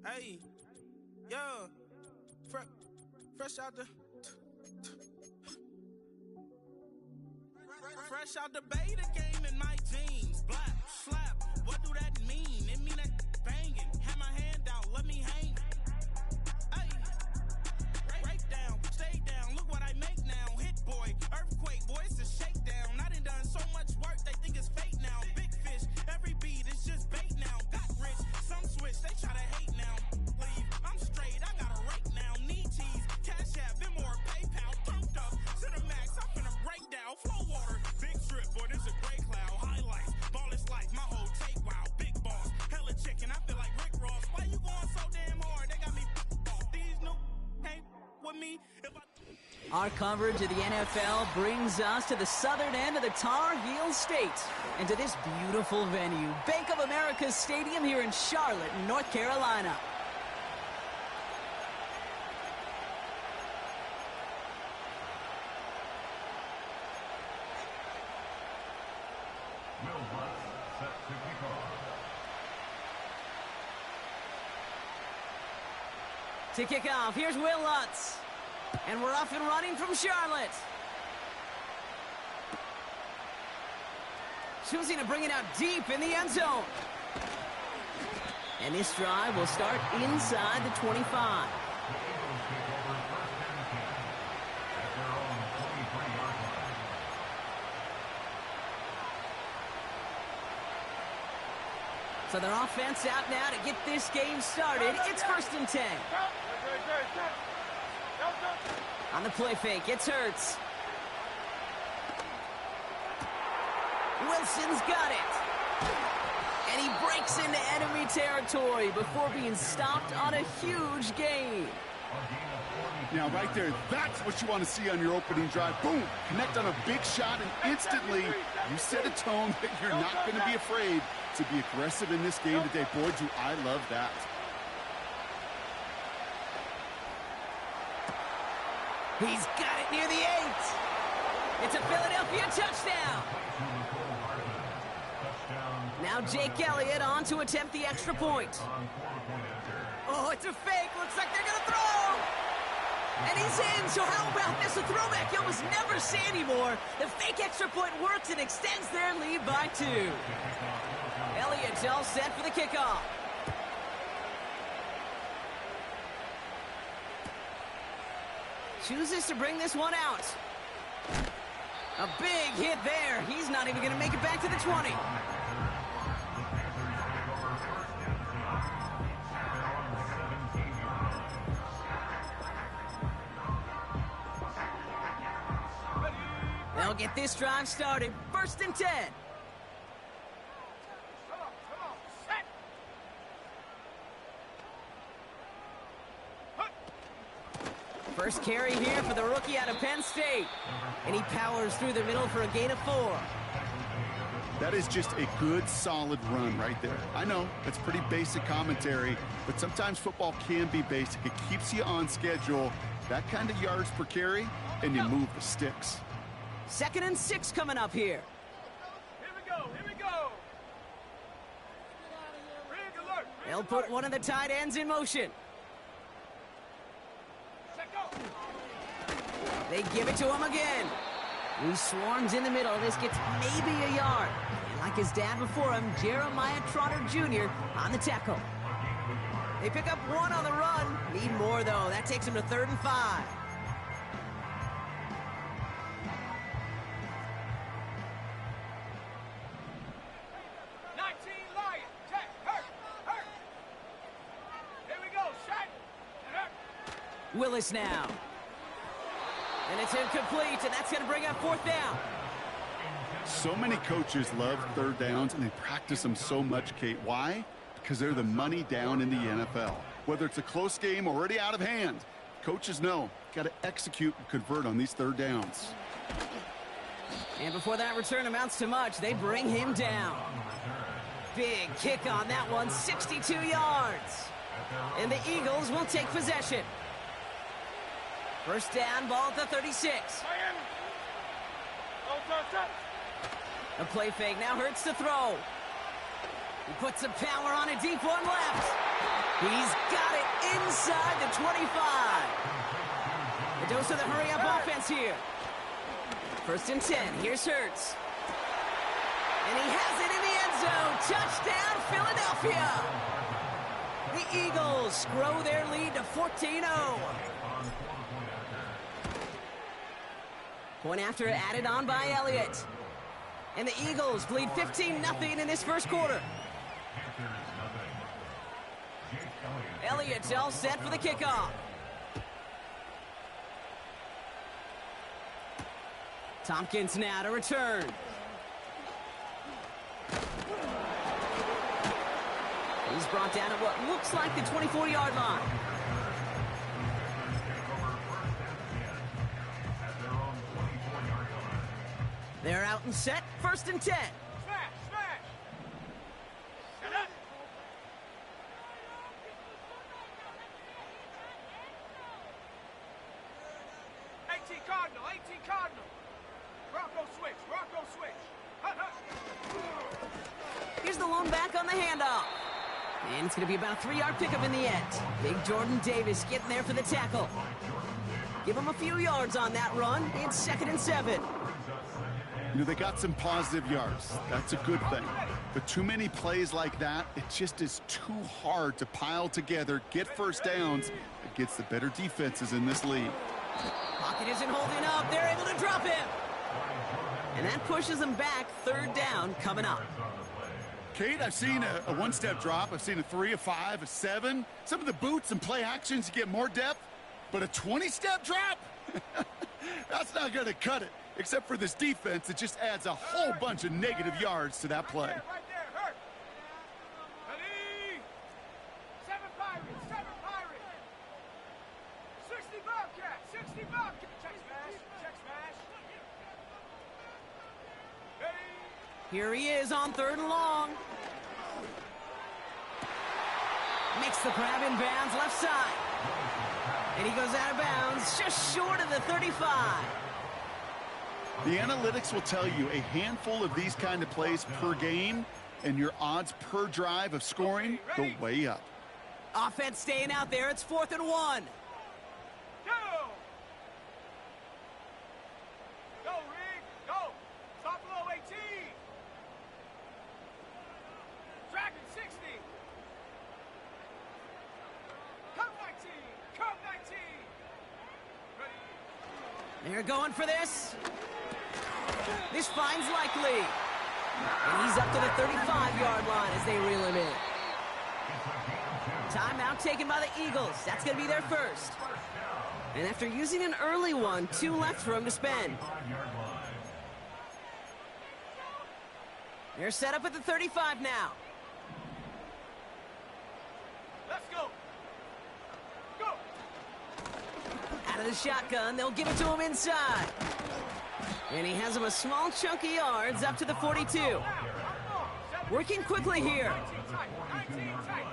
Hey, yeah, fresh out the beta game in my jeans. Black slap, what do that mean? It mean that banging. Have my hand out, let me hang. Hey, break down, stay down. Look what I make now. Hit boy, earthquake, boy, it's a shakedown. I done so much work, they think it's fake now. Big fish, every beat is just bait now. Got rich, some switch, they try to hate now. Leave, I'm straight, I got a rake now. Need cheese, cash app, B'More, PayPal, pumped up to the max. I'm finna break down, flow water, big trip, boy, this a gray cloud. Highlights, ball is life, my whole take, wow, big boss, hella chicken, I feel like Rick Ross. Why you going so damn hard? They got me off. These new ain't with me. Our coverage of the NFL brings us to the southern end of the Tar Heel State and to this beautiful venue, Bank of America Stadium here in Charlotte, North Carolina. To kick off, here's Will Lutz. And we're off and running from Charlotte. Choosing to bring it out deep in the end zone. And this drive will start inside the 25. So their offense out now to get this game started. It's 1st and 10. On the play fake, it's Hurts. Wilson's got it. And he breaks into enemy territory before being stopped on a huge gain. Now, right there, that's what you want to see on your opening drive. Boom! Connect on a big shot, and instantly, you set a tone that you're not going to be afraid to be aggressive in this game today. Boy, do I love that. He's got it near the 8. It's a Philadelphia touchdown. Now Jake Elliott on to attempt the extra point. Oh, it's a fake. Looks like they're going to throw. And he's in. So how about this? A throwback you almost never see anymore. The fake extra point works and extends their lead by 2. Elliott's all set for the kickoff. Chooses to bring this one out. A big hit there. He's not even going to make it back to the 20. They'll get this drive started. 1st and 10. First carry here for the rookie out of Penn State. And he powers through the middle for a gain of 4. That is just a good, solid run right there. I know, that's pretty basic commentary, but sometimes football can be basic. It keeps you on schedule. That kind of yards per carry, and you move the sticks. 2nd and 6 coming up here. Here we go, here we go. Rig alert. They'll put one of the tight ends in motion. They give it to him again. He swarms in the middle. This gets maybe a yard. And like his dad before him, Jeremiah Trotter Jr. on the tackle. They pick up 1 on the run. Need more, though. That takes him to 3rd and 5. Willis now. And it's incomplete, and that's going to bring up 4th down. So many coaches love 3rd downs, and they practice them so much, Kate. Why? Because they're the money down in the NFL. Whether it's a close game already out of hand, coaches know, got to execute and convert on these 3rd downs. And before that return amounts to much, they bring him down. Big kick on that one, 62 yards. And the Eagles will take possession. 1st down, ball at the 36. A play fake, now Hurts to throw. He puts some power on a deep one left. He's got it inside the 25. A dose of the hurry-up offense here. 1st and 10. Here's Hurts. And he has it in the end zone. Touchdown, Philadelphia. The Eagles grow their lead to 14-0. Point after added on by Elliott. And the Eagles lead 15-0 in this first quarter. Elliott's all set for the kickoff. Tompkins now to return. He's brought down at what looks like the 24-yard line. They're out and set. 1st and 10. Smash, smash. Set up. Cardinal, 18 Cardinal. Rocco switch. Hut, hut. Here's the lone back on the handoff. And it's going to be about a 3-yard pickup in the end. Big Jordan Davis getting there for the tackle. Give him a few yards on that run. It's 2nd and 7. You know, they got some positive yards. That's a good thing. But too many plays like that, it just is too hard to pile together, get first downs against the better defenses in this league. Pocket isn't holding up. They're able to drop him. And that pushes them back. 3rd down coming up. Kate, I've seen a one-step drop. I've seen a 3, a 5, a 7. Some of the boots and play actions, you get more depth. But a 20-step drop? That's not going to cut it. Except for this defense, it just adds a whole bunch of negative yards to that play. Right there, hurt. Ready? 7 Pirates. 60 Bobcats. Check smash. Ready? Here he is on 3rd and long. Makes the grab in bounds left side. And he goes out of bounds just short of the 35. The analytics will tell you a handful of these kind of plays per game, and your odds per drive of scoring go way up. Offense staying out there. It's 4th and 1. Go! Go, Rig! Go! Stop below 18! Dragon 60! Come 19! Come 19! Ready? They're going for this. This finds likely. And he's up to the 35-yard line as they reel him in. Timeout taken by the Eagles. That's going to be their first. And after using an early one, 2 left for him to spend. They're set up at the 35 now. Let's go! Go! Out of the shotgun, they'll give it to him inside. And he has him a small chunk of yards up to the 42. Working quickly here. 19 tight.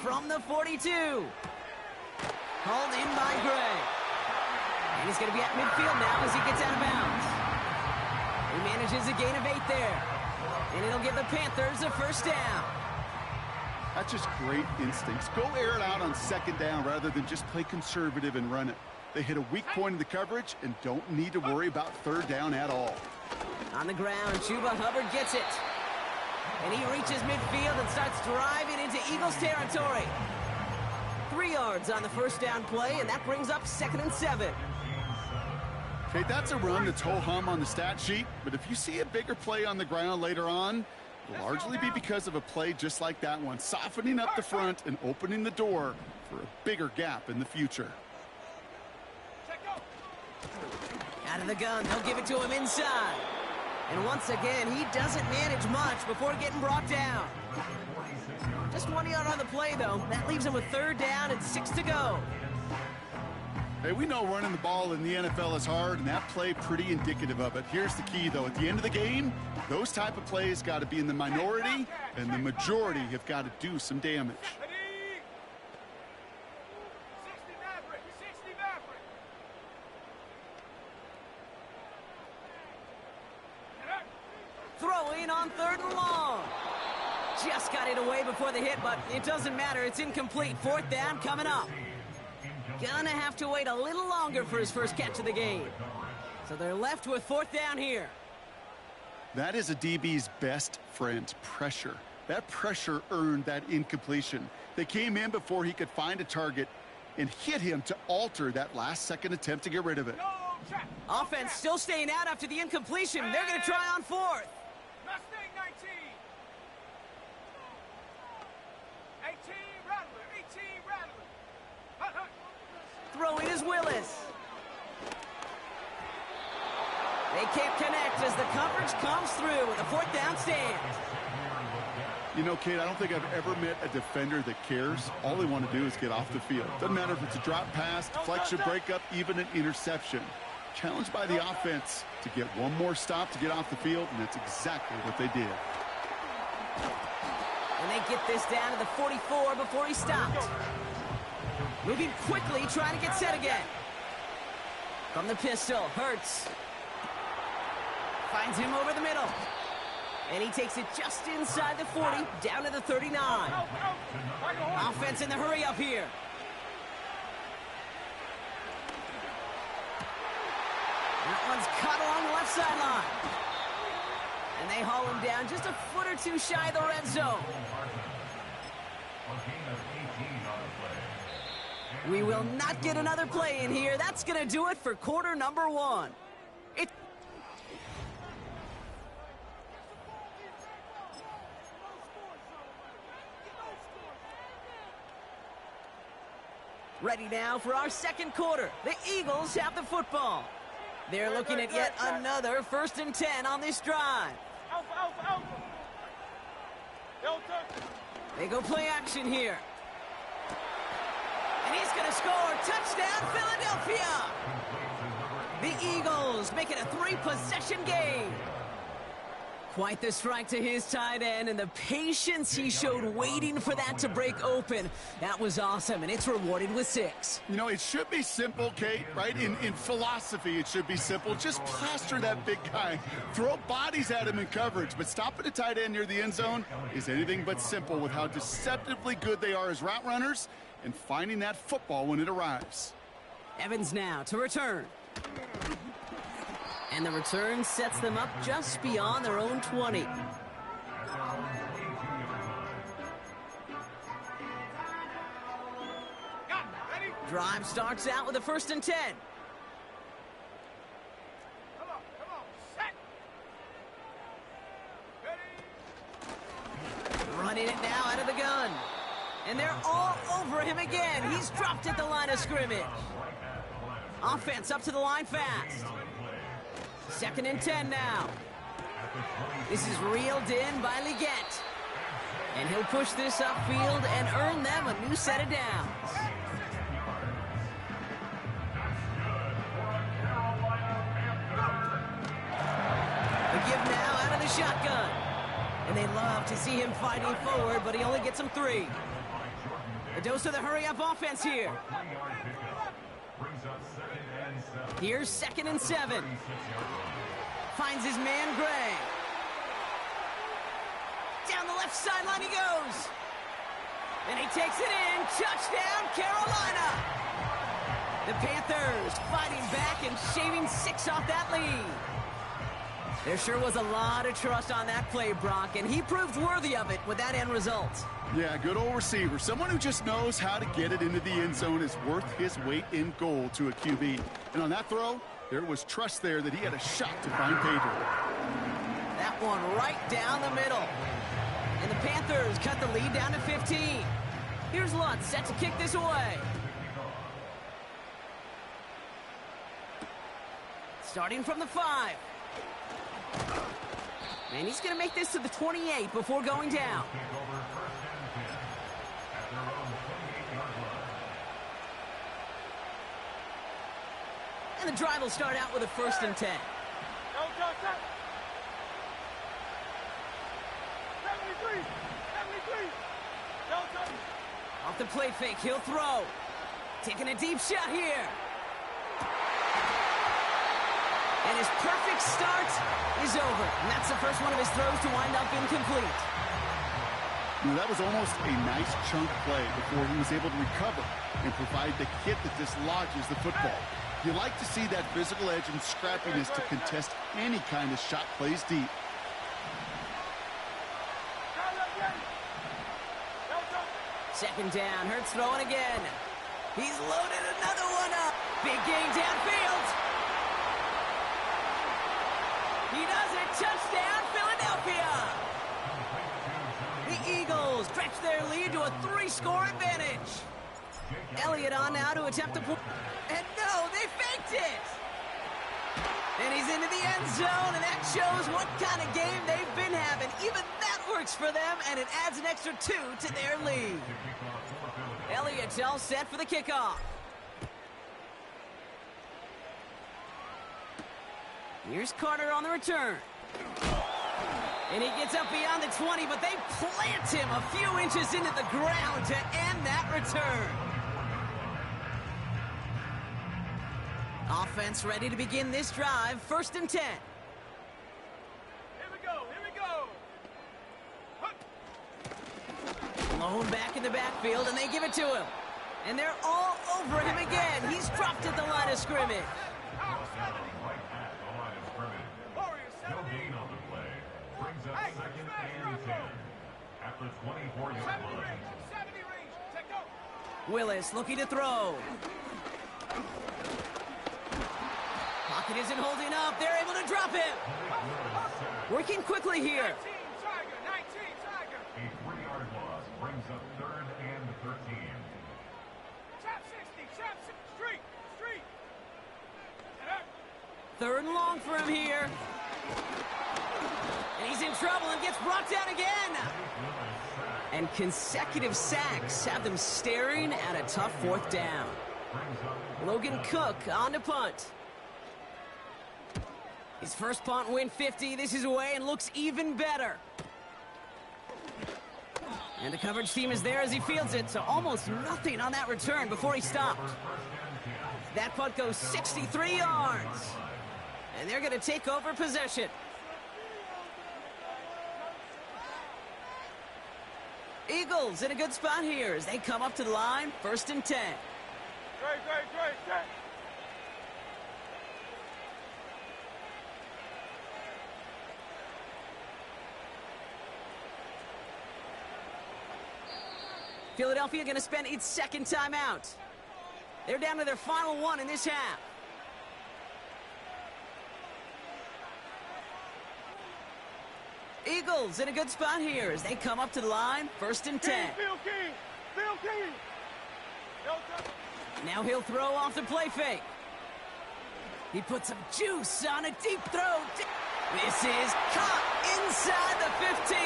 From the 42. Hauled in by Gray. And he's going to be at midfield now as he gets out of bounds. He manages a gain of 8 there. And it'll give the Panthers a 1st down. That's just great instincts. Go air it out on 2nd down rather than just play conservative and run it. They hit a weak point in the coverage and don't need to worry about 3rd down at all. On the ground, Chuba Hubbard gets it. And he reaches midfield and starts driving into Eagles territory. 3 yards on the 1st down play, and that brings up 2nd and 7. Okay, that's a run that's ho-hum on the stat sheet, but if you see a bigger play on the ground later on, it'll largely be because of a play just like that one, softening up the front and opening the door for a bigger gap in the future. Out of the gun, they'll give it to him inside. And once again, he doesn't manage much before getting brought down. Just 1 yard on the play, though. That leaves him with 3rd down and 6 to go. Hey, we know running the ball in the NFL is hard, and that play pretty indicative of it. Here's the key, though. At the end of the game, those type of plays got to be in the minority, and the majority have got to do some damage. Ready? 60 Maverick. 60 Maverick. Throwing on 3rd and long. just got it away before the hit, but it doesn't matter. It's incomplete. Fourth down coming up. Gonna have to wait a little longer for his first catch of the game. So they're left with fourth down here. That is a DB's best friend, pressure. That pressure earned that incompletion. They came in before he could find a target and hit him to alter that last-second attempt to get rid of it. Offense still staying out after the incompletion. They're going to try on fourth. Mustang 19. 18 Rattler. 18 Rattler. Hut, hut. Throwing is Willis. They can't connect as the coverage comes through with a fourth down stand. You know, Kate, I don't think I've ever met a defender that cares. All they want to do is get off the field. Doesn't matter if it's a drop pass, deflection, breakup, even an interception. Challenged by the offense to get one more stop to get off the field, and that's exactly what they did. And they get this down to the 44 before he stopped. Moving quickly, trying to get set again. From the pistol, Hurts. Finds him over the middle. And he takes it just inside the 40, down to the 39. Offense in the hurry up here. That one's cut along the left sideline. And they haul him down just a foot or two shy of the red zone. We will not get another play in here. That's going to do it for quarter number one. Ready now for our second quarter. The Eagles have the football. They're looking at yet another 1st and 10 on this drive. Alpha. They go play action here. And he's going to score. Touchdown, Philadelphia. The Eagles make it a 3-possession game. Quite the strike to his tight end, and the patience he showed waiting for that to break open. That was awesome, and it's rewarded with 6. You know, it should be simple, Kate, right? In philosophy, it should be simple. Just plaster that big guy. Throw bodies at him in coverage, but stopping a tight end near the end zone is anything but simple with how deceptively good they are as route runners and finding that football when it arrives. Evans now to return. And the return sets them up just beyond their own 20. Drive starts out with a 1st and 10. Come on. Set. Ready. Running it now out of the gun. And they're all over him again. He's dropped at the line of scrimmage. Offense up to the line fast. 2nd and 10 now. This is reeled in by Leggett. And he'll push this upfield and earn them a new set of downs. The give now out of the shotgun. And they love to see him fighting forward, but he only gets them 3. A dose of the hurry-up offense here. Here's 2nd and 7. Finds his man, Gray. Down the left sideline he goes. And he takes it in. Touchdown, Carolina. The Panthers fighting back and shaving 6 off that lead. There sure was a lot of trust on that play, Brock, and he proved worthy of it with that end result. Yeah, good old receiver. Someone who just knows how to get it into the end zone is worth his weight in gold to a QB. And on that throw, there was trust there that he had a shot to find pay dirt. That one right down the middle. And the Panthers cut the lead down to 15. Here's Lutz set to kick this away. Starting from the 5. And he's going to make this to the 28 before going down. And the drive will start out with a 1st and 10. 73. Off the play fake, he'll throw. Taking a deep shot here. And his perfect start is over. And that's the first one of his throws to wind up incomplete. That was almost a nice chunk play before he was able to recover and provide the hit that dislodges the football. You like to see that physical edge and scrappiness to contest any kind of shot plays deep. Second down, Hurts throwing again. He's loaded another one up. Big gain downfield. He does it. Touchdown, Philadelphia. The Eagles stretch their lead to a 3-score advantage. Elliott on now to attempt the point. And no, they faked it. And he's into the end zone, and that shows what kind of game they've been having. Even that works for them, and it adds an extra 2 to their lead. Elliott's all set for the kickoff. Here's Carter on the return. And he gets up beyond the 20, but they plant him a few inches into the ground to end that return. Offense ready to begin this drive. 1st and 10. Here we go, here we go. Blown back in the backfield, and they give it to him. And they're all over him again. He's dropped at the line of scrimmage. No gain on the play. Brings up 2nd and 10. After 24-yard line. 70 range. Take go. Willis looking to throw. Pocket isn't holding up. They're able to drop him. Working quickly here. 19 Tiger, 19 Tiger. A 3-yard loss brings up 3rd and 13. Chop 60, chop 60. Street, street. 3rd and long for him here. And he's in trouble and gets brought down again. And consecutive sacks have them staring at a tough 4th down. Logan Cook on to punt. His first punt win 50. This is away and looks even better. And the coverage team is there as he fields it, so almost nothing on that return before he stopped. That punt goes 63 yards. And they're going to take over possession. Eagles in a good spot here as they come up to the line. 1st and 10. Great. Philadelphia going to spend its 2nd timeout. They're down to their final one in this half. Eagles in a good spot here as they come up to the line. 1st and 10. Phil King. Now he'll throw off the play fake. He puts some juice on a deep throw. This is caught inside the 15.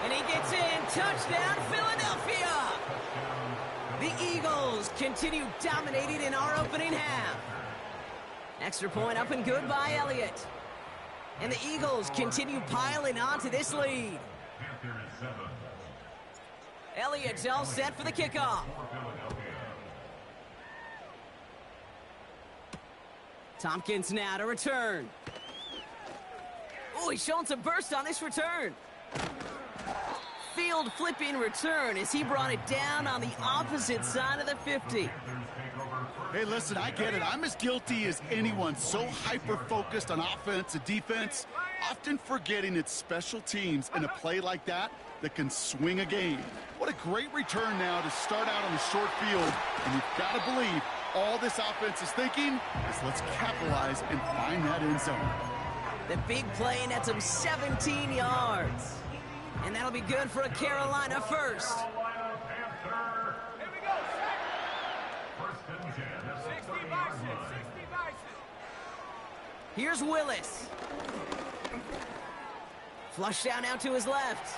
And he gets in. Touchdown, Philadelphia. The Eagles continue dominating in our opening half. Extra point up and good by Elliott. And the Eagles continue piling on to this lead. Elliott's all set for the kickoff. Tompkins now to return. Oh, he's showing some burst on this return. Field flipping return as he brought it down on the opposite side of the 50. Hey, listen, I get it. I'm as guilty as anyone. So hyper-focused on offense and defense, often forgetting it's special teams in a play like that that can swing a game. What a great return now to start out on the short field. And you've got to believe all this offense is thinking is let's capitalize and find that end zone. The big play nets him 17 yards. And that'll be good for a Carolina first. Here we go, second. 60 Bison. Here's Willis. Flush down out to his left.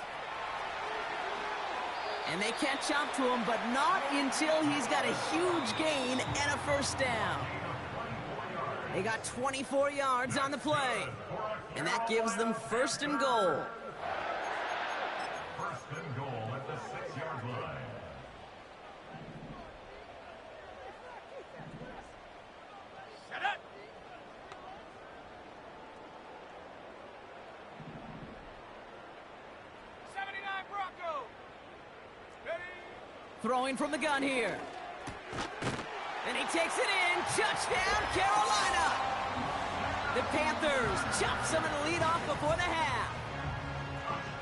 And they catch up to him, but not until he's got a huge gain and a 1st down. They got 24 yards on the play. And that gives them 1st and goal. 1st and goal at the 6-yard line. Set up. '79 Broncos. Throwing from the gun here. And he takes it in. Touchdown, Carolina! The Panthers chop some of the lead off before the half.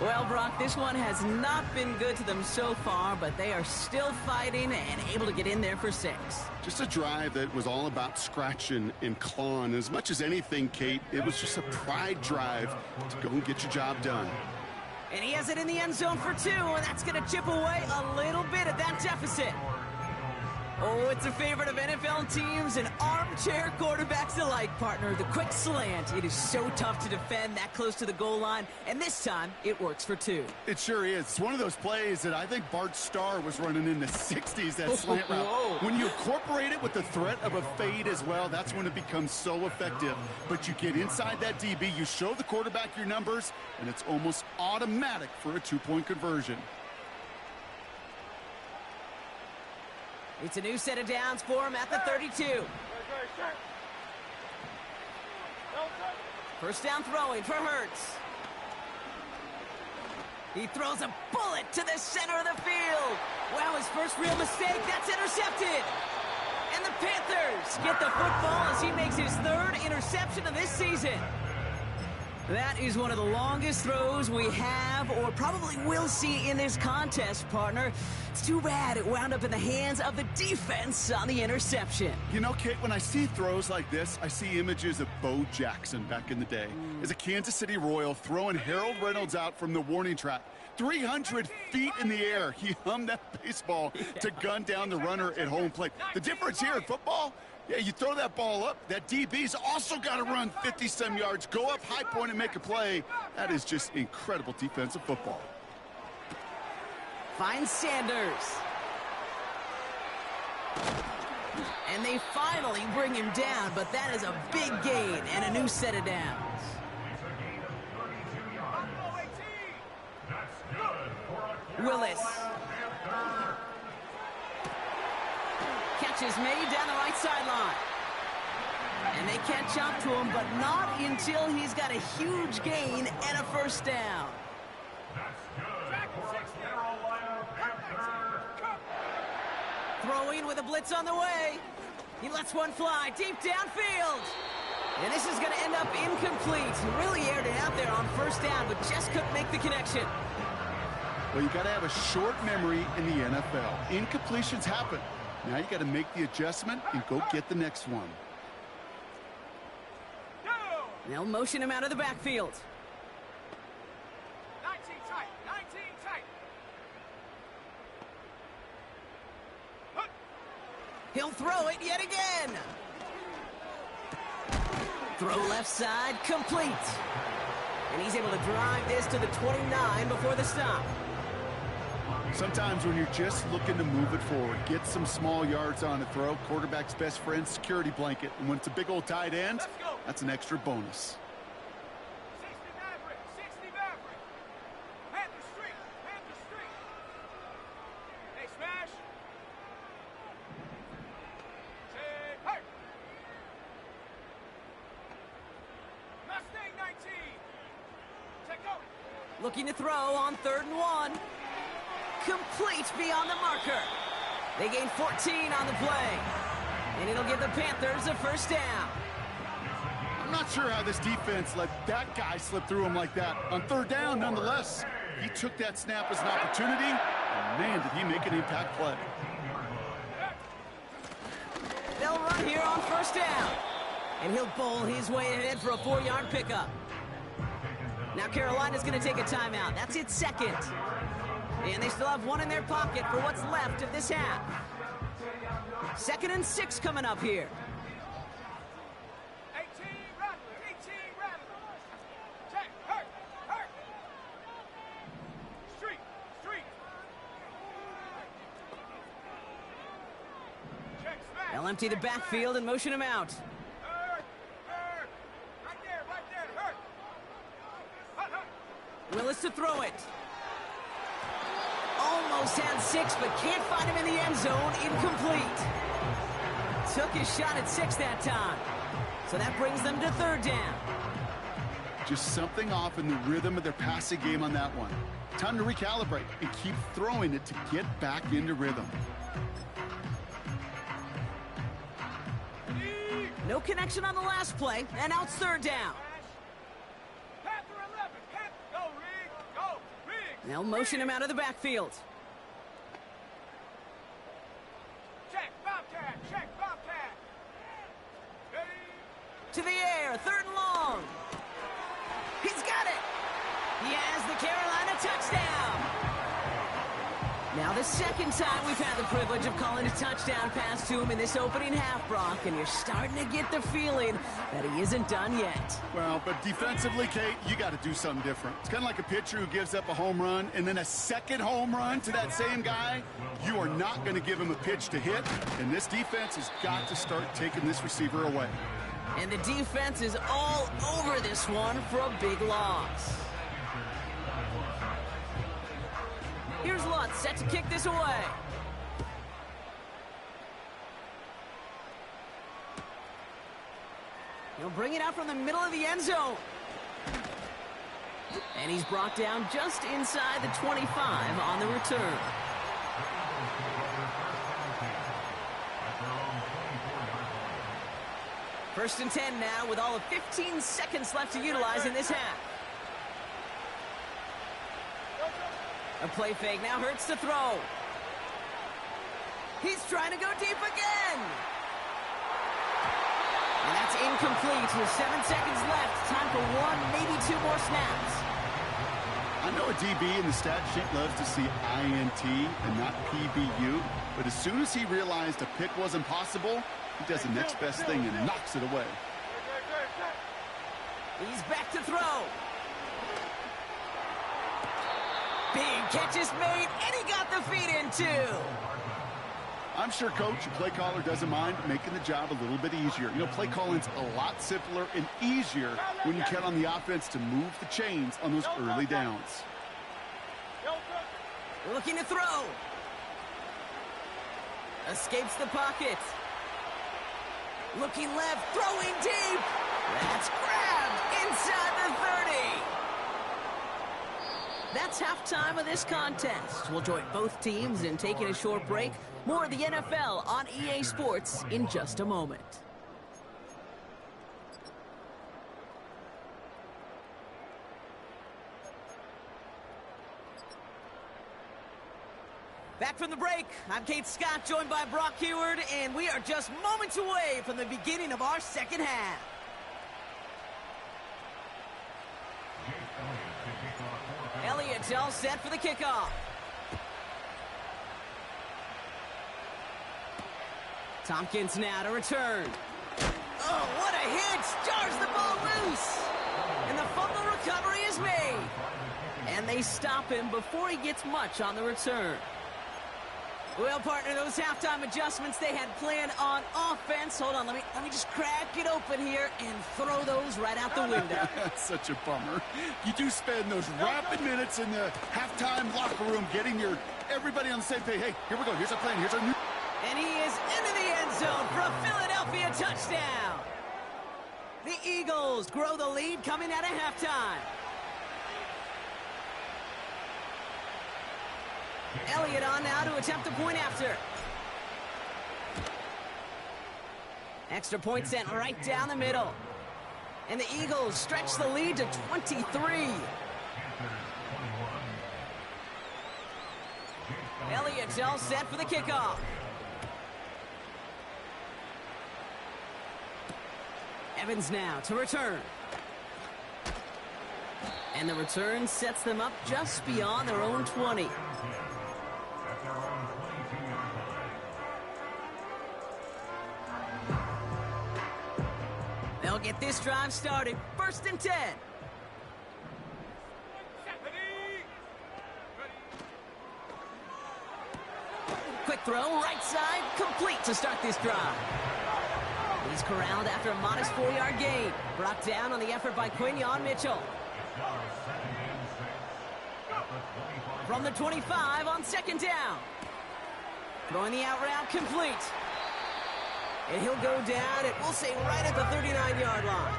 Well, Brock, this one has not been good to them so far, but they are still fighting and able to get in there for 6. Just a drive that was all about scratching and clawing. As much as anything, Kate, it was just a pride drive to go and get your job done. And he has it in the end zone for 2, and that's going to chip away a little bit at that deficit. Oh, it's a favorite of NFL teams and armchair quarterbacks alike, partner. The quick slant. It is so tough to defend that close to the goal line, and this time it works for 2. It sure is. It's one of those plays that I think Bart Starr was running in the 60s, that slant route. Whoa. When you incorporate it with the threat of a fade as well, that's when it becomes so effective. But you get inside that DB, you show the quarterback your numbers, and it's almost automatic for a 2-point conversion. It's a new set of downs for him at the 32. First down throwing for Hurts. He throws a bullet to the center of the field. Wow, his first real mistake. That's intercepted. And the Panthers get the football as he makes his 3rd interception of this season. That is one of the longest throws we have or probably will see in this contest, partner. It's too bad it wound up in the hands of the defense on the interception. You know, Kate, when I see throws like this, I see images of Bo Jackson back in the day. As a Kansas City Royal throwing Harold Reynolds out from the warning track. 300 feet in the air. He hummed that baseball to gun down the runner at home plate. The difference here in football, yeah, you throw that ball up, that DB's also got to run 50-some yards, go up high point and make a play. That is just incredible defensive football. Finds Sanders. And they finally bring him down, but that is a big gain and a new set of downs. Willis. Catch is made down the right sideline. And they catch up to him, but not until he's got a huge gain and a first down. Throwing with a blitz on the way. He lets one fly deep downfield. And this is going to end up incomplete. He really aired it out there on first down, but just couldn't make the connection. Well, you got to have a short memory in the NFL. Incompletions happen. Now you got to make the adjustment and go get the next one. They'll motion him out of the backfield. 19 tight, 19 tight. He'll throw it yet again. Throw left side, complete. And he's able to drive this to the 29 before the stop. Sometimes when you're just looking to move it forward, get some small yards on a throw, quarterback's best friend, security blanket. And when it's a big old tight end, that's an extra bonus. 60 Maverick, 60 Maverick. Panther Street, Panther Street. Hey, smash. Take hurt. Mustang 19. Take over. Looking to throw on 3rd and 1. Complete beyond the marker. They gain 14 on the play. And it'll give the Panthers a first down. I'm not sure how this defense let that guy slip through him like that. On 3rd down, nonetheless, he took that snap as an opportunity, and man, did he make an impact play. They'll run here on first down. And he'll bowl his way ahead for a 4-yard pickup. Now Carolina's going to take a timeout. That's its 2nd. And they still have one in their pocket for what's left of this half. 2nd and 6 coming up here. 18 Rattler, 18 Rattler. Check, hurt, hurt. Street, street. Check, smash. They'll empty the backfield and motion him out. Hurt, hurt. Right there, hurt. Hurt, hurt. Willis to throw it. Almost had 6, but can't find him in the end zone. Incomplete. Took his shot at 6 that time. So that brings them to 3rd down. Just something off in the rhythm of their passing game on that one. Time to recalibrate and keep throwing it to get back into rhythm. No connection on the last play, and now it's third down. Panther 11, Panther. Go, Riggs. Go, Riggs. They'll motion him out of the backfield. Check, Bobcat. Check, Bobcat. Ready? To the air, third and long. He's got it. He has the Carolina touchdown. Now the second time we've had the privilege of calling a touchdown pass to him in this opening half, Brock, and you're starting to get the feeling that he isn't done yet. Well, but defensively, Kate, you got to do something different. It's kind of like a pitcher who gives up a home run and then a second home run to that same guy. You are not going to give him a pitch to hit, and this defense has got to start taking this receiver away. And the defense is all over this one for a big loss. Here's Lutz, set to kick this away. He'll bring it out from the middle of the end zone. And he's brought down just inside the 25 on the return. First and 10 now with all of 15 seconds left to utilize in this half. A play fake now hurts to throw. He's trying to go deep again. And that's incomplete with 7 seconds left. Time for one, maybe 2 more snaps. I know a DB in the stat sheet loves to see INT and not PBU, but as soon as he realized a pick wasn't possible, he does the next best thing and knocks it away. He's back to throw. Big catch is made, and he got the feet in too. I'm sure coach and play caller doesn't mind making the job a little bit easier. You know, play calling's a lot simpler and easier when you count on the offense to move the chains on those early downs. Looking to throw. Escapes the pocket. Looking left, throwing deep. That's grabbed inside the 30. That's halftime of this contest. We'll join both teams in taking a short break. More of the NFL on EA Sports in just a moment. Back from the break, I'm Kate Scott, joined by Brock Heward, and we are just moments away from the beginning of our second half. Elliott's all set for the kickoff. Tompkins now to return. Oh, what a hit! Jars the ball loose! And the fumble recovery is made. And they stop him before he gets much on the return. Well, partner, those halftime adjustments they had planned on offense. Hold on, let me just crack it open here and throw those right out the window. That's such a bummer. You do spend those rapid minutes in the halftime locker room getting everybody on the same page. Hey, here we go. Here's our plan. Here's our new... And he is into the end zone for a Philadelphia touchdown. The Eagles grow the lead coming out of halftime. Elliott on now to attempt a point after. Extra point sent right down the middle. And the Eagles stretch the lead to 23. Elliott's all set for the kickoff. Evans now to return. And the return sets them up just beyond their own 20. They'll get this drive started. First and 10. Quick throw, right side, complete to start this drive. He's corralled after a modest 4-yard gain. Brought down on the effort by Quinyon Mitchell. From the 25 on second down. Throwing the out route complete. And he'll go down, and we'll say right at the 39-yard line.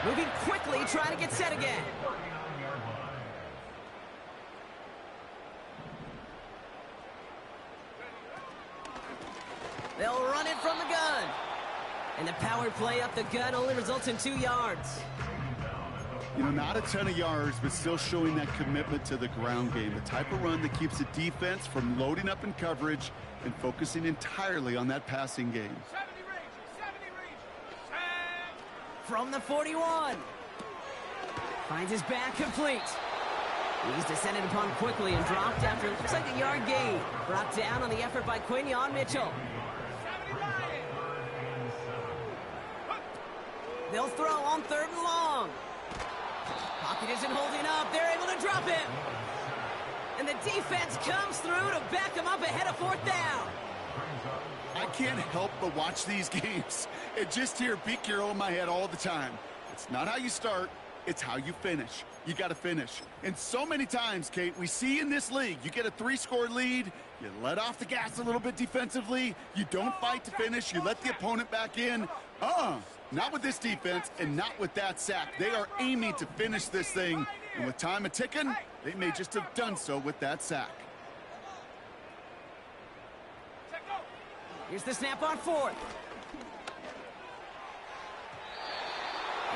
Moving quickly, trying to get set again. They'll run it from the gun. And the power play up the gun only results in 2 yards. You know, not a ton of yards, but still showing that commitment to the ground game. The type of run that keeps the defense from loading up in coverage and focusing entirely on that passing game. 70 range. From the 41. Finds his back complete. He's descended upon quickly and dropped after it looks like a yard gain. Brought down on the effort by Quinion Mitchell. They'll throw on 3rd and long. Pocket isn't holding up. They're able to drop it. And the defense comes through to back them up ahead of 4th down. I can't help but watch these games and just hear Pete Carroll in my head all the time. It's not how you start, it's how you finish. You got to finish. And so many times, Kate, we see in this league, you get a 3-score lead, you let off the gas a little bit defensively, you don't fight to finish, you let the opponent back in. Not with this defense and not with that sack. They are aiming to finish this thing, and with time a-ticking, they may just have done so with that sack. Here's the snap on 4th.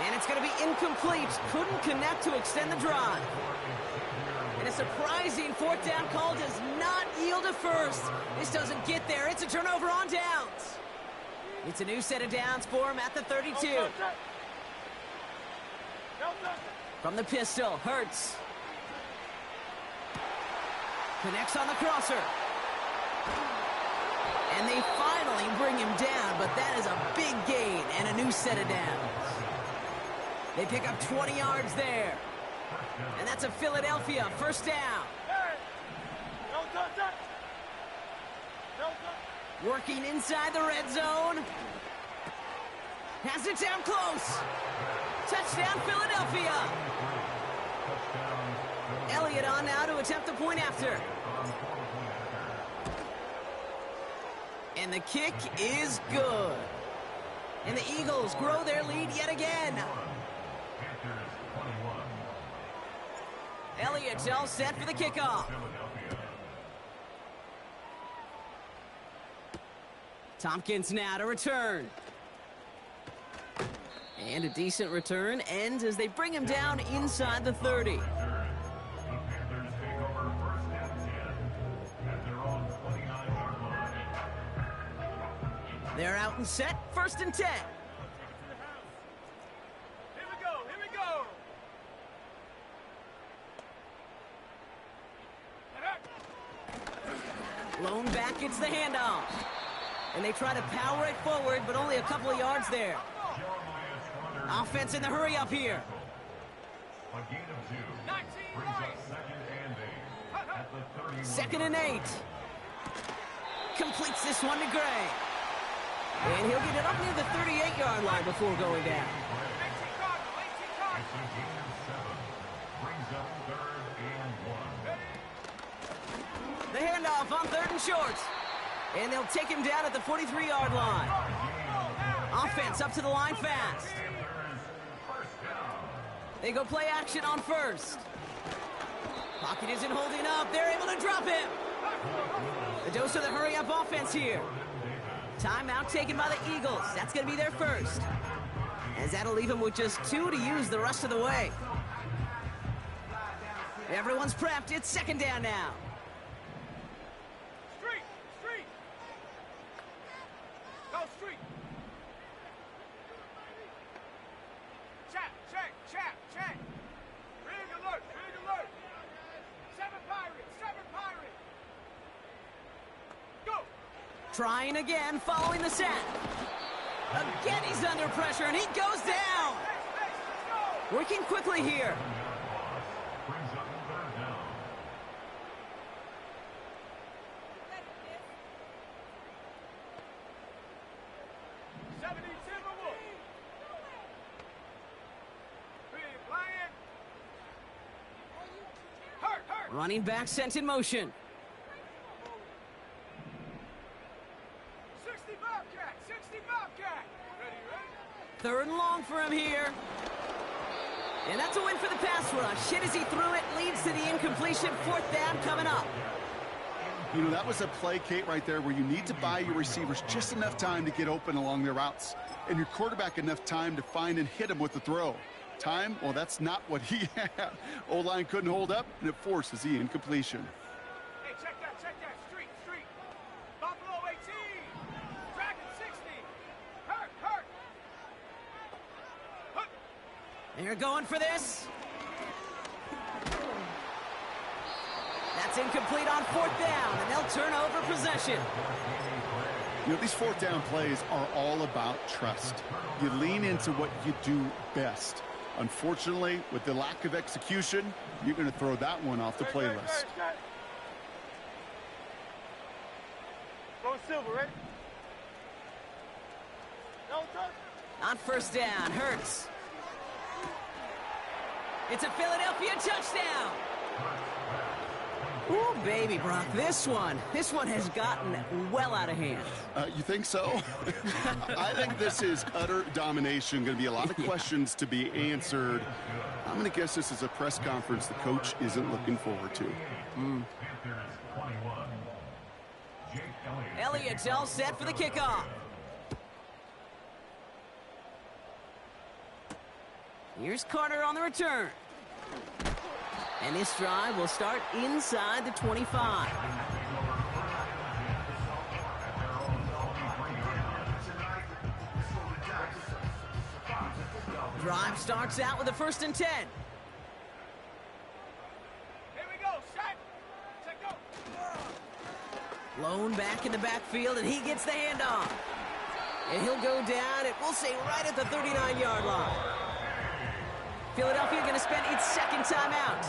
And it's going to be incomplete. Couldn't connect to extend the drive. And a surprising 4th down call does not yield a first. This doesn't get there. It's a turnover on downs. It's a new set of downs for him at the 32. From the pistol, Hurts. Connects on the crosser. And they finally bring him down, but that is a big gain and a new set of downs. They pick up 20 yards there. And that's a Philadelphia 1st down. Working inside the red zone. Has it down close. Touchdown, Philadelphia. Elliott on now to attempt the point after. And the kick is good. And the Eagles grow their lead yet again. Elliott all set for the kickoff. Tompkins now to return. And a decent return ends as they bring him down inside the 30. They're out and set, 1st and 10. Here we go. Lone back gets the handoff. And they try to power it forward, but only a couple of yards there. Offense in the hurry up here. A gain of 2 brings up 2nd 2nd and 8 at the 31. and 8. Completes this one to Gray. And he'll get it up near the 38-yard line before going down. It's a gain of 7. Brings up 3rd and 1. The handoff on 3rd and short. And they'll take him down at the 43-yard line. Offense up to the line fast. They go play action on 1st. Pocket isn't holding up. They're able to drop him. The dose of the hurry-up offense here. Timeout taken by the Eagles. That's going to be their first. As that'll leave them with just 2 to use the rest of the way. Everyone's prepped. It's 2nd down now. Street. Go street. Check. Rig alert. 7 Pirates. Go. Trying again, following the set. Again, he's under pressure, and he goes down. Working quickly here. Brings up 3rd down. Running back sent in motion. 60 Bobcat. Ready. 3rd and long for him here. And that's a win for the pass rush. Hit as he threw it, leads to the incompletion. 4th down coming up. You know, that was a play, Kate, right there where you need to buy your receivers just enough time to get open along their routes. And your quarterback enough time to find and hit him with the throw. Time? Well, that's not what he had. O-line couldn't hold up, and it forces the incompletion. Hey, check that. Street. Buffalo 18. Dragon 60. Hurt. They're going for this. That's incomplete on 4th down, and they'll turn over possession. You know, these 4th down plays are all about trust. You lean into what you do best. Unfortunately, with the lack of execution, you're going to throw that one off the playlist. Going silver, ready? No touch. On 1st down, Hurts. It's a Philadelphia touchdown. Ooh, baby, Brock, this one has gotten well out of hand. You think so? I think this is utter domination. Going to be a lot of questions to be answered. I'm going to guess this is a press conference the coach isn't looking forward to. Elliott's all set for the kickoff. Here's Carter on the return. And this drive will start inside the 25. Drive starts out with a 1st and 10. Here we go, shot. Check go. Lone back in the backfield, and he gets the handoff. And he'll go down, we'll say right at the 39-yard line. Philadelphia going to spend its 2nd timeout.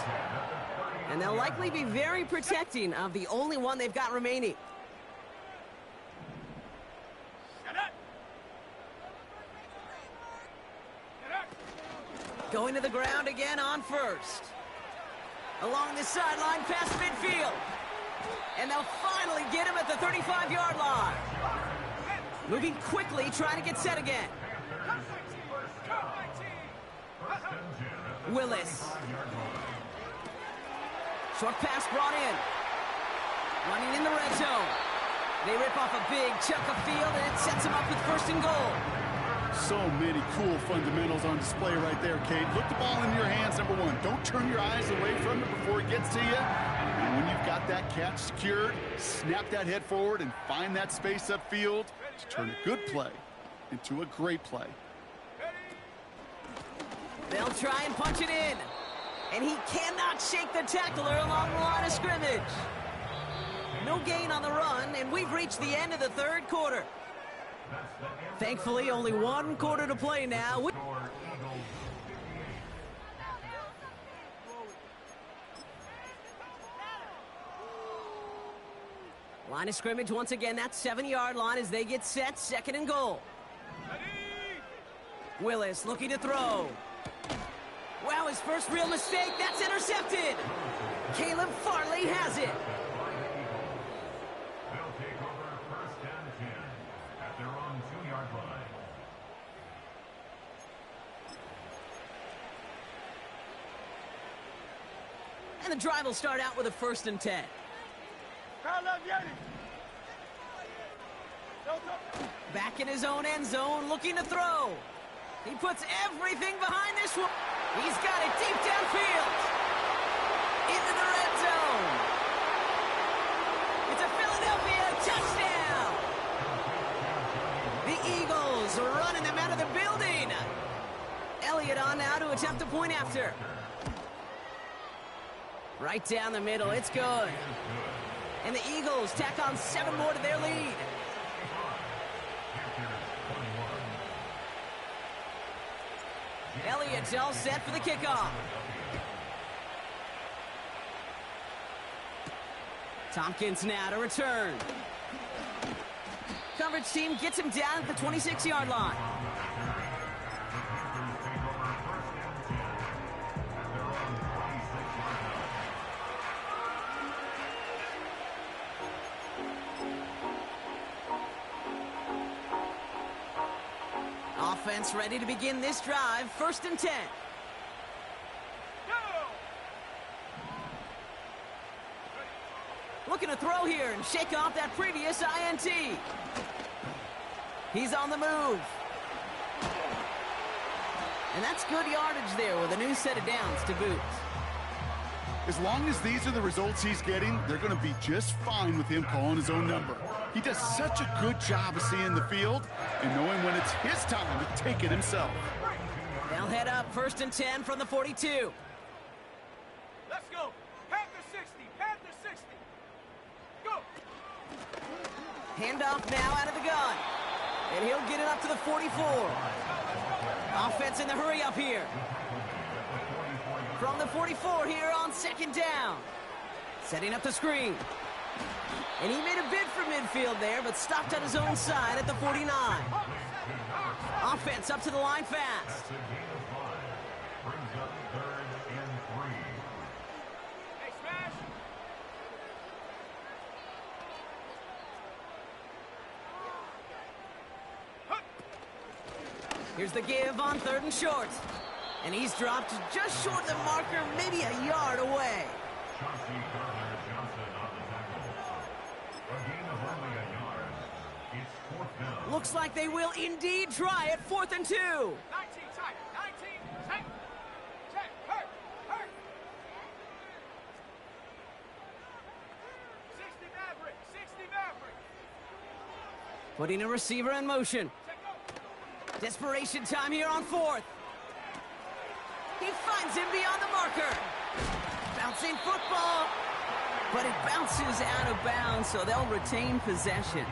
And they'll likely be very protecting of the only one they've got remaining. Going to the ground again on 1st. Along the sideline past midfield. And they'll finally get him at the 35-yard line. Moving quickly, trying to get set again. Willis. Short pass brought in. Running in the red zone. They rip off a big chunk of field, and it sets them up with 1st and goal. So many cool fundamentals on display right there, Kate. Look the ball in your hands, number one. Don't turn your eyes away from it before it gets to you. And when you've got that catch secured, snap that head forward and find that space upfield to turn a good play into a great play. They'll try and punch it in. And he cannot shake the tackler along the line of scrimmage. No gain on the run, and we've reached the end of the 3rd quarter. Thankfully, only 1 quarter to play now. Line of scrimmage once again, that 7-yard line as they get set, 2nd and goal. Willis looking to throw. Wow, his first real mistake, that's intercepted. Caleb Farley has it. They'll take over 1st and 10 at their own 2-yard line. And the drive will start out with a 1st and 10. Back in his own end zone, looking to throw. He puts everything behind this one. He's got it deep downfield. Into the red zone. It's a Philadelphia touchdown. The Eagles are running them out of the building. Elliott on now to attempt the point after. Right down the middle, it's good. And the Eagles tack on 7 more to their lead. Elliott's all set for the kickoff. Tompkins now to return. Coverage team gets him down at the 26-yard line. Offense ready to begin this drive. 1st and 10. Looking to throw here and shake off that previous INT. He's on the move. And that's good yardage there with a new set of downs to boot. As long as these are the results he's getting, they're going to be just fine with him calling his own number. He does such a good job of seeing the field and knowing when it's his time to take it himself. They'll head up 1st and 10 from the 42. Let's go. Panther 60. Panther 60. Go. Handoff now out of the gun. And he'll get it up to the 44. Offense in the hurry up here. From the 44 here on 2nd down. Setting up the screen. And he made a bid for midfield there, but stopped on his own side at the 49. Offense up to the line fast. Hey, smash. Here's the give on 3rd and short. And he's dropped just short of the marker, maybe a yard away. Looks like they will indeed try it. 4th and 2. 19 tight. 19. Check. Check. Hurt. Hurt. 60 Maverick. 60 Maverick. Putting a receiver in motion. Check up. Desperation time here on 4th. He finds him beyond the marker. Bouncing football. But it bounces out of bounds, so they'll retain possession.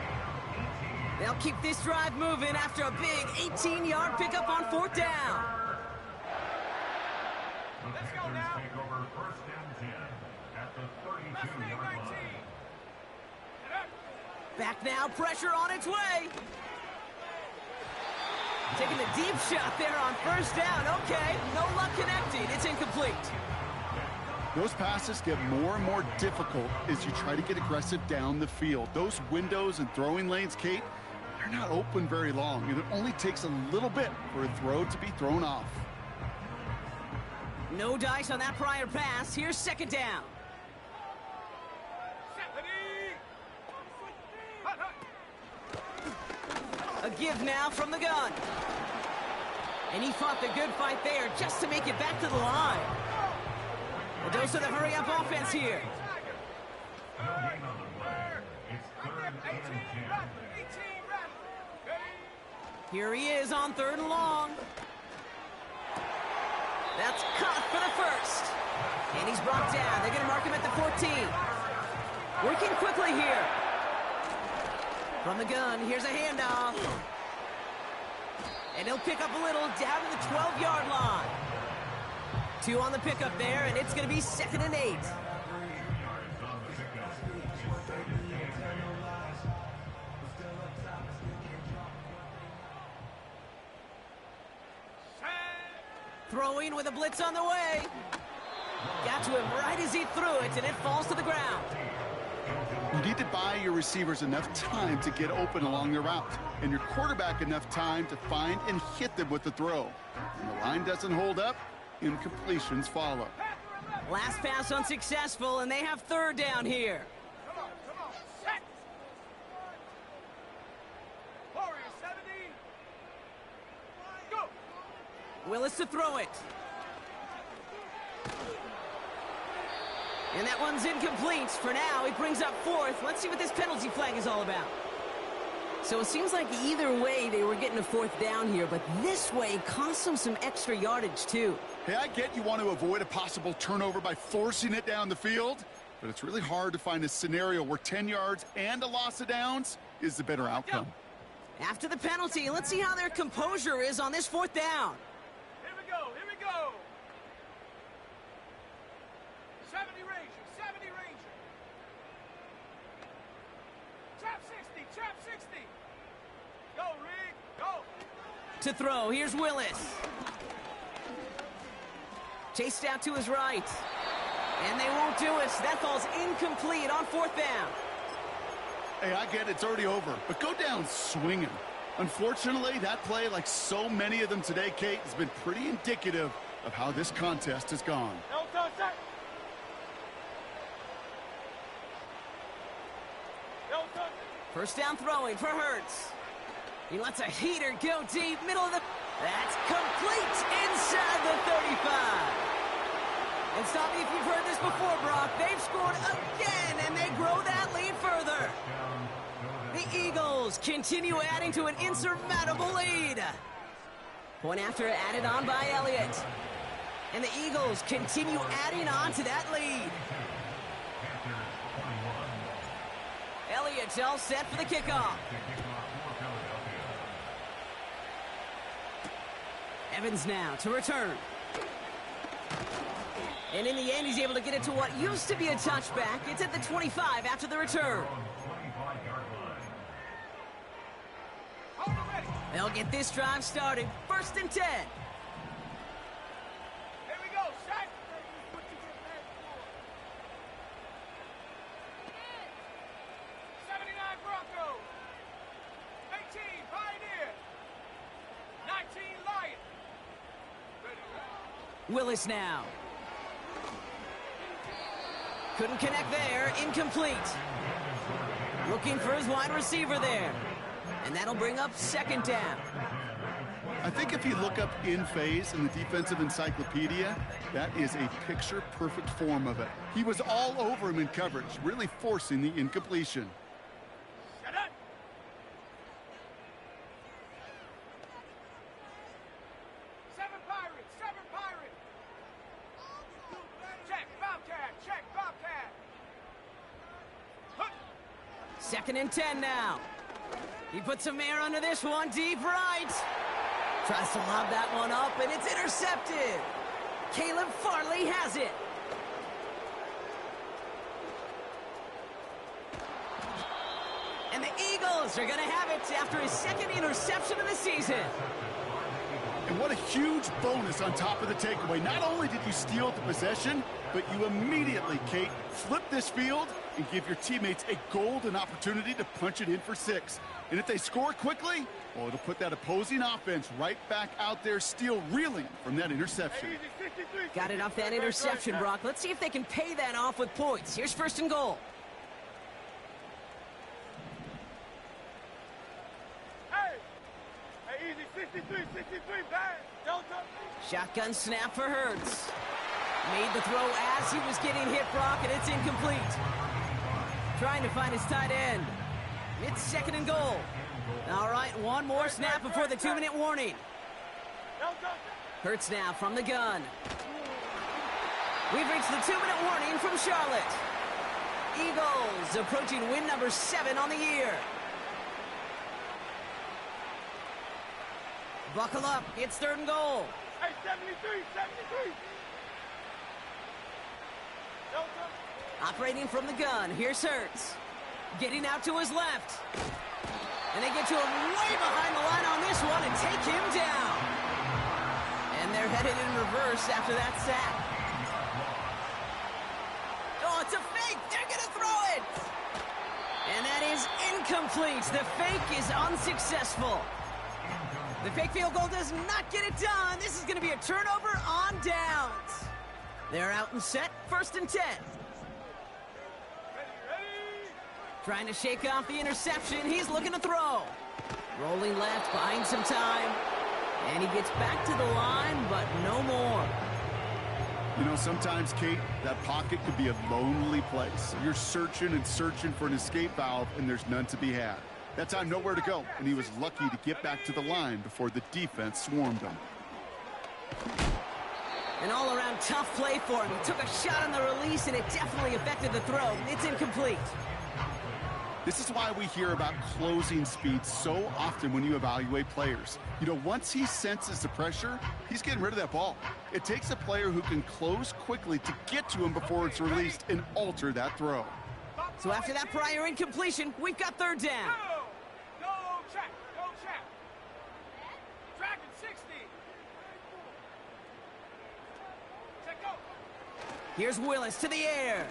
They'll keep this drive moving after a big 18-yard pickup on 4th down. Let's go now. Take over 1st and 10 at the 32-yard line. Back now, pressure on its way. Taking the deep shot there on 1st down. Okay, no luck connecting. It's incomplete. Those passes get more and more difficult as you try to get aggressive down the field. Those windows and throwing lanes, Kate, they're not open very long, and it only takes a little bit for a throw to be thrown off. No dice on that prior pass. Here's 2nd down. A give now from the gun. And he fought the good fight there just to make it back to the line. A dose of the hurry-up offense here. No gain on the play. It's 3rd and 10. Here he is on 3rd and long. That's caught for the 1st. And he's brought down. They're going to mark him at the 14. Working quickly here. From the gun, here's a handoff. And he'll pick up a little down to the 12-yard line. 2 on the pickup there, and it's going to be 2nd and 8. Throwing with a blitz on the way. Got to him right as he threw it, and it falls to the ground. You need to buy your receivers enough time to get open along the route, and your quarterback enough time to find and hit them with the throw. When the line doesn't hold up, incompletions follow. Last pass unsuccessful, and they have 3rd down here. Come on. Set. Warrior 70. Go. Willis to throw it. And that one's incomplete. For now, he brings up 4th. Let's see what this penalty flag is all about. So it seems like either way they were getting a 4th down here, but this way cost them some extra yardage too. Hey, I get you want to avoid a possible turnover by forcing it down the field, but it's really hard to find a scenario where 10 yards and a loss of downs is the better outcome. After the penalty, let's see how their composure is on this 4th down. Here we go. 70 Ranger. 70 Ranger. Trap 60. Go, Rick. Go. To throw, here's Willis. Chased out to his right. And they won't do it. That falls incomplete on 4th down. Hey, I get it's already over, but go down swinging. Unfortunately, that play, like so many of them today, Kate, has been pretty indicative of how this contest has gone. No contact. First down throwing for Hurts. He lets a heater go deep, middle of the... That's complete inside the 35. And stop me if you've heard this before, Brock. They've scored again, and they grow that lead further. The Eagles continue adding to an insurmountable lead. Point after added on by Elliott. And the Eagles continue adding on to that lead. Elliott all set for the kickoff. Evans now to return. And in the end, he's able to get it to what used to be a touchback. It's at the 25 after the return. They'll get this drive started. 1st and 10. Here we go, Shaq. 79 Broncos. 18 Pioneer. 19 Lion. Willis now. Couldn't connect there. Incomplete. Looking for his wide receiver there. And that'll bring up 2nd down. I think if you look up in phase in the defensive encyclopedia, that is a picture-perfect form of it. He was all over him in coverage, really forcing the incompletion. Shut up. Seven Pirates. Check, Bobcat. Check, Bobcat. 2nd and 10 now. He puts some air under this one, deep right. Tries to lob that one up, and it's intercepted. Caleb Farley has it. And the Eagles are going to have it after his 2nd interception of the season. And what a huge bonus on top of the takeaway. Not only did you steal the possession, but you immediately, Kate, flip this field and give your teammates a golden opportunity to punch it in for 6. And if they score quickly, well, it'll put that opposing offense right back out there, still reeling from that interception. Got it off that interception, Brock. Let's see if they can pay that off with points. Here's 1st and goal. Hey, easy, 63, bang. Delta. Shotgun snap for Hurts. Made the throw as he was getting hit, Brock, and it's incomplete. Trying to find his tight end. It's 2nd and goal. All right, one more snap before the 2-minute warning. Hurts now from the gun. We've reached the 2-minute warning from Charlotte. Eagles approaching win number 7 on the year. Buckle up, it's 3rd and goal. Hey, 73. Operating from the gun, here's Hurts. Getting out to his left. And they get to him way behind the line on this one and take him down. And they're headed in reverse after that sack. Oh, it's a fake. They're going to throw it. And that is incomplete. The fake is unsuccessful. The fake field goal does not get it done. This is going to be a turnover on downs. They're out and set. 1st and 10. Trying to shake off the interception. He's looking to throw. Rolling left, buying some time. And he gets back to the line, but no more. You know, sometimes, Kate, that pocket could be a lonely place. You're searching and searching for an escape valve, and there's none to be had. That time, nowhere to go, and he was lucky to get back to the line before the defense swarmed him. An all-around tough play for him. He took a shot on the release, and it definitely affected the throw. It's incomplete. This is why we hear about closing speed so often when you evaluate players. You know, once he senses the pressure, he's getting rid of that ball. It takes a player who can close quickly to get to him before it's released and alter that throw. So after that prior incompletion, we've got 3rd down. Go, check. Dragon 60. Check, go. Here's Willis to the air.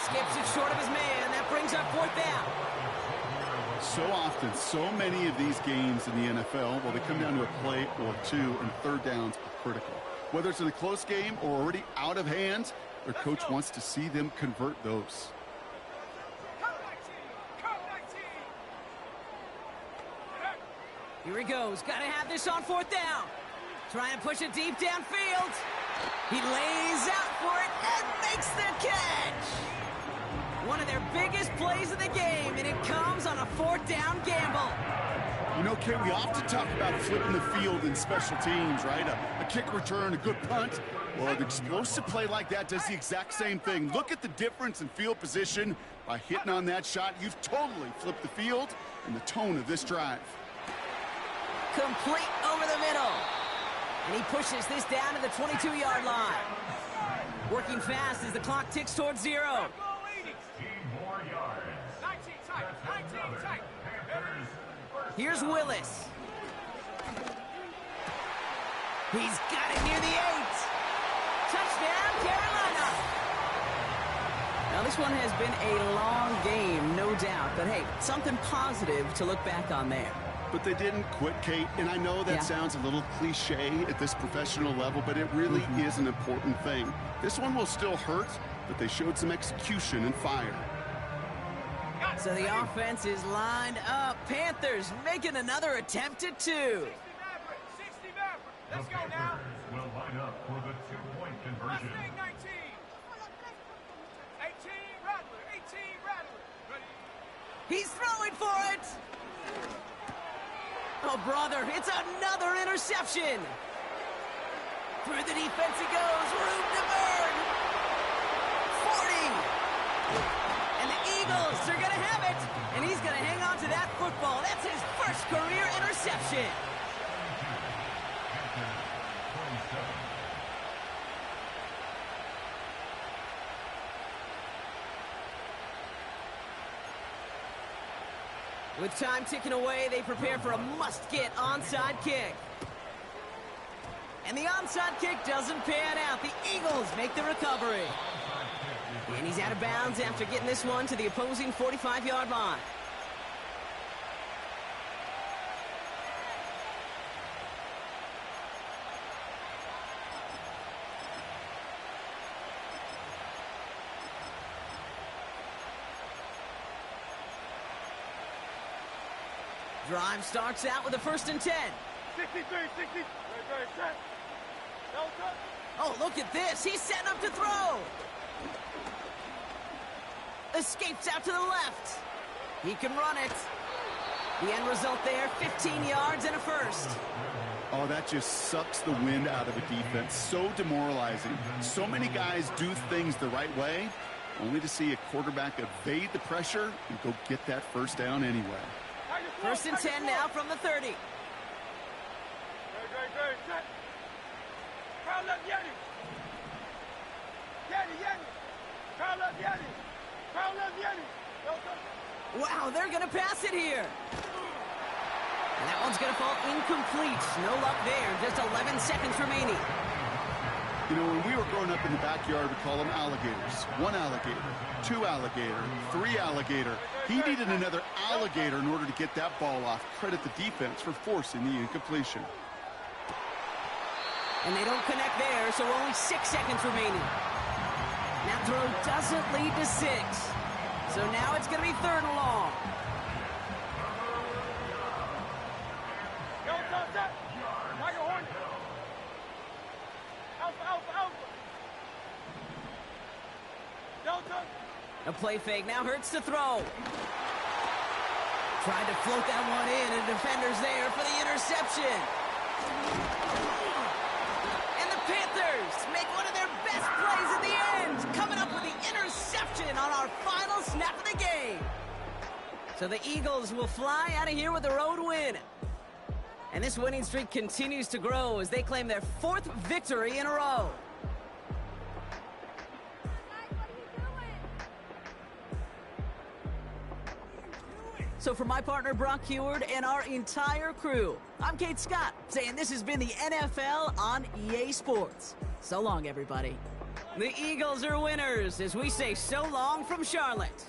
Skips it short of his man. That brings up 4th down. So often, so many of these games in the NFL, well, they come down to a play or 2, and 3rd downs are critical. Whether it's in a close game or already out of hand, their coach wants to see them convert those. Here he goes. Got to have this on fourth down. Trying to push it deep downfield. He lays out for it and makes the catch. One of their biggest plays of the game, and it comes on a fourth down gamble. You know, Kay, we often talk about flipping the field in special teams, right? A kick return, a good punt. Well, an explosive play like that does the exact same thing. Look at the difference in field position. By hitting on that shot, you've totally flipped the field and the tone of this drive. Complete over the middle. And he pushes this down to the 22-yard line. Working fast as the clock ticks towards 0. 16 more yards. 19 tight, 19 tight. Here's Willis. He's got it near the 8. Touchdown, Carolina. Now, this one has been a long game, no doubt. But, hey, something positive to look back on there. But they didn't quit, Kate, and I know that sounds a little cliche at this professional level, but it really is an important thing. This one will still hurt, but they showed some execution and fire. So the offense is lined up. Panthers making another attempt at 2. 60 Maverick, 60 Maverick. Let's The go now. Panthers will line up for the two-point conversion. Mustang 19. 18 Rattler, 18 Rattler. Ready? He's throwing for it. Oh, brother, it's another interception. Through the defense he goes. Room to burn. 40. And the Eagles are going to have it. And he's going to hang on to that football. That's his first career interception. With time ticking away, they prepare for a must-get onside kick. And the onside kick doesn't pan out. The Eagles make the recovery. And he's out of bounds after getting this one to the opposing 45-yard line. Drive starts out with a 1st and 10. 63, 60. Very set. Delta. Oh, look at this. He's setting up to throw. Escapes out to the left. He can run it. The end result there, 15 yards and a 1st. Oh, that just sucks the wind out of a defense. So demoralizing. So many guys do things the right way, only to see a quarterback evade the pressure and go get that 1st down anyway. 1st and 10 now from the 30. Very, set. Crowd left Yeti. Yeti. Crowd left Yeti. Crowd left Yeti. Delta. Wow, they're going to pass it here. And that one's going to fall incomplete. No luck there. Just 11 seconds remaining. You know, when we were growing up in the backyard, we call them alligators. 1 alligator, 2 alligator, 3 alligator. He needed another alligator in order to get that ball off. Credit the defense for forcing the incompletion. And they don't connect there, so only 6 seconds remaining. That throw doesn't lead to 6. So now it's going to be 3rd and long. Delta, set. Tiger Horn. Alpha. Delta. A play fake now hurts to throw. Tried to float that one in, and defender's there for the interception. And the Panthers make one of their best plays at the end, coming up with the interception on our final snap of the game. So the Eagles will fly out of here with a road win. And this winning streak continues to grow as they claim their 4th victory in a row. So for my partner, Brock Heward, and our entire crew, I'm Kate Scott, saying this has been the NFL on EA Sports. So long, everybody. The Eagles are winners as we say so long from Charlotte.